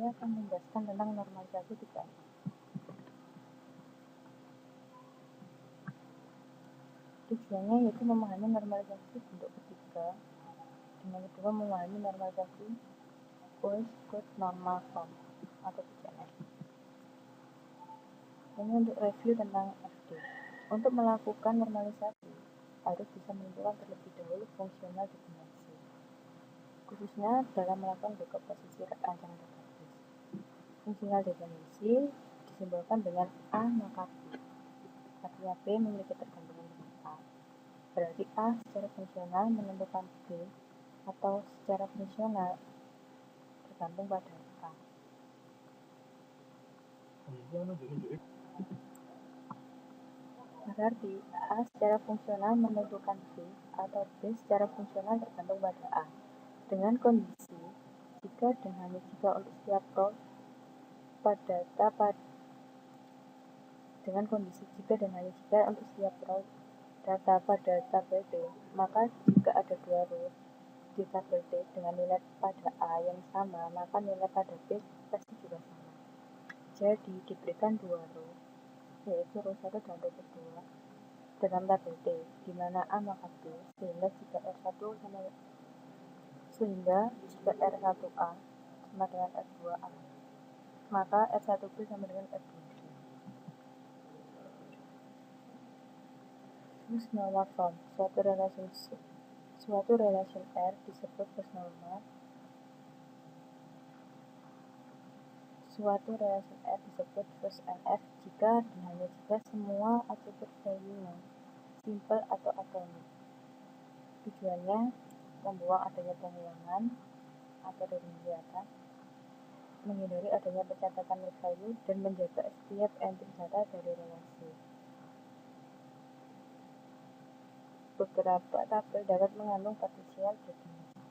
saya akan menjelaskan tentang normalisasi 3N. Tujuannya yaitu memahami normalisasi bentuk ketiga, dengan kedua memahami normalisasi Boyce Codd Normal Form atau 3N. Ini untuk review tentang FD. Untuk melakukan normalisasi harus bisa menentukan terlebih dahulu fungsional definisi, khususnya dalam melakukan dekomposisi rancangan database. Fungsional definisi disimbolkan dengan A maka B. Artinya B memiliki ketergantungan dengan A. Berarti A secara fungsional menentukan B atau secara fungsional tergantung pada A. Berarti A secara fungsional menentukan B atau B secara fungsional tergantung pada A. Dengan kondisi jika dan hanya jika untuk setiap row dengan kondisi jika dan hanya jika untuk setiap row data pada tabel D, maka jika ada dua row di tabel D dengan nilai pada A yang sama, maka nilai pada B pasti juga sama. Jadi diberikan dua row, yaitu row 1 dan row 2 dalam tabel D, di mana A maka B, sehingga jika R1A sama dengan R2A, maka R1B sama dengan R2B. First normal form, suatu relation R disebut first normal. Suatu relation R disebut first NF jika dan hanya jika semua atribut value-nya simple atau atomic. Tujuannya membuang adanya pengulangan atau dari data, menghindari adanya pencatatan nil value, dan menjaga setiap entry data dari relasi. Beberapa tabel dapat mengandung partial definisi.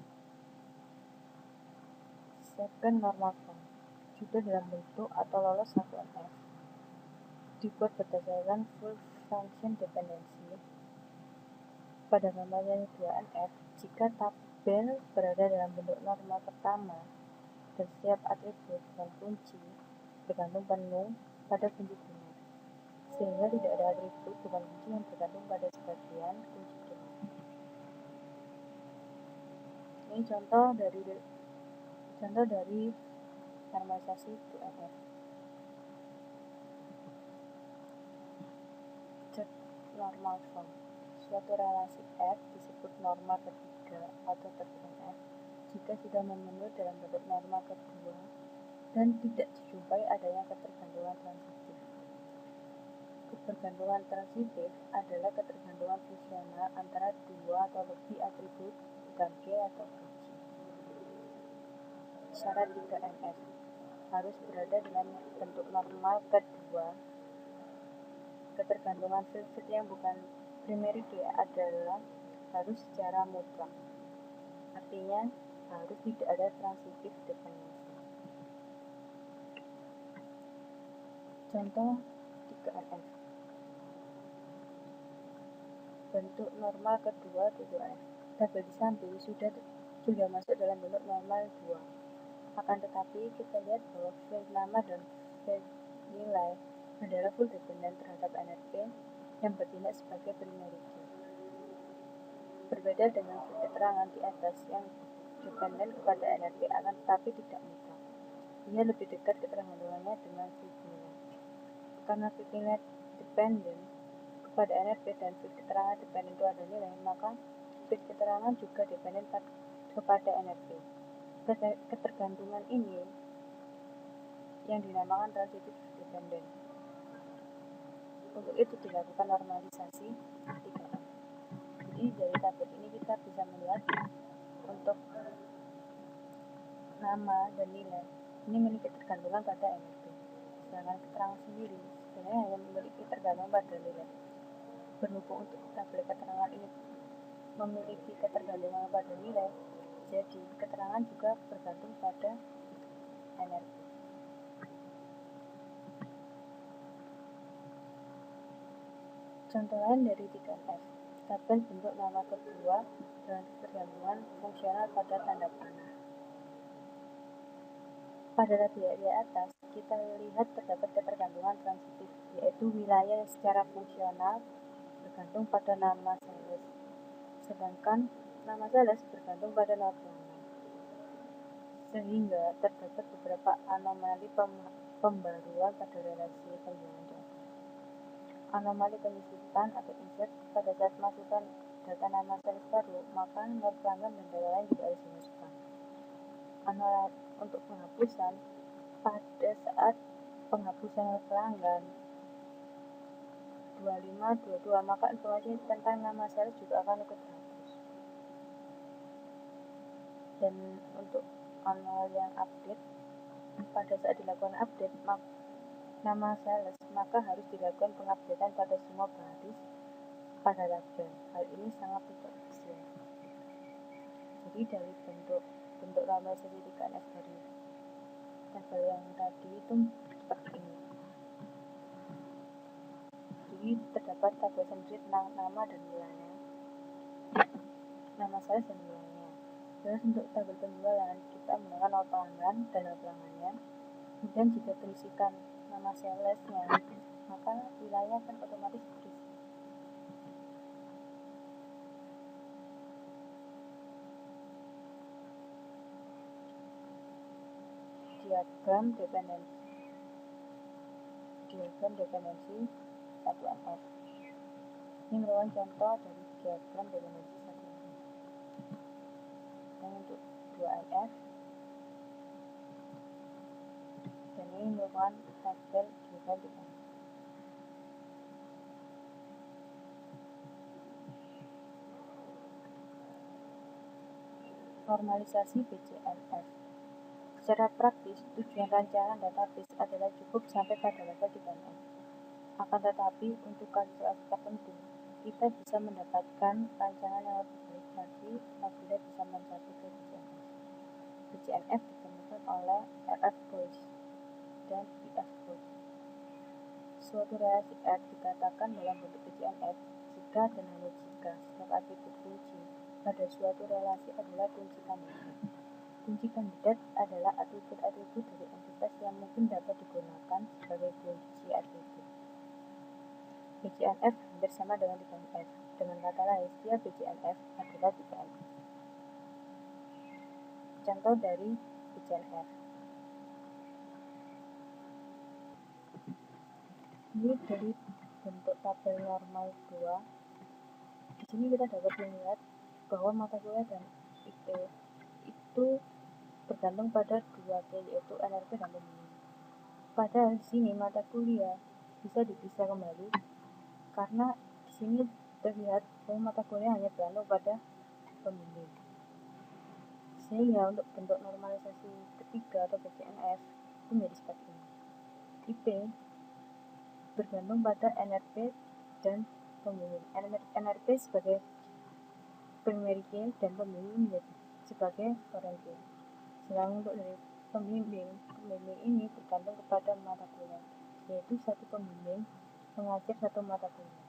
Second normal form juga dalam bentuk atau lolos 1NF dibuat berdasarkan full function dependency pada gambaran 2NF jika tabel berada dalam bentuk normal pertama dan setiap atribut dan kunci bergantung penuh pada kunci primer, sehingga tidak ada atribut bukan kunci yang bergantung pada sebagian kunci primer. Ini contoh dari normalisasi 2NF. Third normal form, suatu relasi F disebut normal ketiga atau third NF jika sudah memenuhi dalam bentuk normal kedua dan tidak dijumpai adanya ketergantungan transitif. Ketergantungan transitif adalah ketergantungan fungsional antara dua atau lebih atribut bukan G atau kunci. Syarat 3NF harus berada dalam bentuk normal kedua. Ketergantungan field yang bukan primary key adalah harus secara mutlak. Artinya harus tidak ada transitive dependency. Contoh 3NF. Bentuk normal kedua 2F. Tabel di samping sudah masuk dalam bentuk normal 2. Akan tetapi kita lihat bahwa field nama dan field nilai adalah full dependent terhadap NRP yang bertindak sebagai primary key. Berbeda dengan field keterangan di atas yang dependen kepada NRP akan tetapi tidak mutlak. Ia lebih dekat ketergantungannya dengan field nilai. Karena field nilai dependen kepada NRP dan field keterangan dependen kepada nilai, maka field keterangan juga dependen kepada NRP. Ketergantungan ini yang dinamakan transitive dependent. Untuk itu dilakukan normalisasi 3N. Jadi dari tabel ini kita bisa melihat untuk nama dan nilai ini memiliki ketergantungan pada NRP. Sedangkan keterangan sendiri sebenarnya hanya memiliki ketergantungan pada nilai. Berhubung untuk tabel keterangan ini memiliki ketergantungan pada nilai, jadi keterangan juga bergantung pada NRP. Contoh lain dari 3NF, tabel bentuk nama kedua dan ketergantungan fungsional pada tanda panah. Pada tabel di atas, kita lihat terdapat ketergantungan transitif, yaitu wilayah secara fungsional bergantung pada nama sales, sedangkan nama sales bergantung pada nama pelanggan. Sehingga terdapat beberapa anomali pembaruan pada relasi penjualan data. Anomali penyusupan atau insert: pada saat masukkan data nama sales baru, maka nomor pelanggan dan data lain juga harus dimasukkan. Untuk penghapusan, pada saat penghapusan pelanggan 2522, maka informasi tentang nama sales juga akan ikut terhapus. Dan untuk manual yang update, pada saat dilakukan update nama sales, maka harus dilakukan pengupdatean pada semua baris pada tabel. Hal ini sangat tidak efisien. Jadi dari bentuk normalisasi 3NF dari tabel yang tadi itu seperti ini. Jadi terdapat tabel sendiri tentang nama dan wilayah, nama sales dan wilayahnya. Terus untuk tabel penjualan, kita menggunakan nomor pelanggan dan nama pelanggannya. Kemudian jika terisikan nama salesnya, maka wilayah akan otomatis terisi. Diagram dependensi 1NF. Ini merupakan contoh dari diagram dependensi 1NF. Dan untuk 2NF, dan ini merupakan tabel diagram dependensi. Normalisasi BCNF. Secara praktis, tujuan rancangan database adalah cukup sampai pada level 3NF. Akan tetapi, untuk kasus tertentu, kita bisa mendapatkan rancangan yang lebih baik lagi apabila bisa mencapai ke BCNF. BCNF ditemukan oleh R.F. Boyce dan E.F. Boyce. Suatu relasi R dikatakan dalam bentuk BCNF jika dan hanya jika setiap atribut kunci pada suatu relasi adalah kunci kandidat. Kunci kandidat adalah atribut-atribut dari entitas yang mungkin dapat digunakan sebagai kunci atribut. BCNF hampir sama dengan 3NF. Dengan kata lain, setiap BCNF adalah 3NF. Contoh dari BCNF. Ini dari bentuk tabel normal 2. Di sini kita dapat melihat bahwa mata kuliah dan IP itu bergantung pada 2P, yaitu NRP dan pembimbing. Padahal di sini mata kuliah bisa dipisah kembali karena di sini terlihat bahwa mata kuliah hanya bergantung pada pembimbing. Sehingga untuk bentuk normalisasi ketiga atau BCNF itu menjadi seperti ini. IP bergantung pada NRP dan pembimbing. NRP sebagai primary key dan pembimbing sebagai foreign key. Sedangkan untuk dari pembimbing ini bergantung kepada mata kuliah, yaitu satu pembimbing mengajar satu mata kuliah.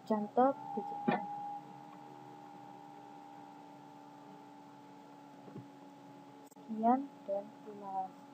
Contoh BCNF. Sekian dan terima kasih.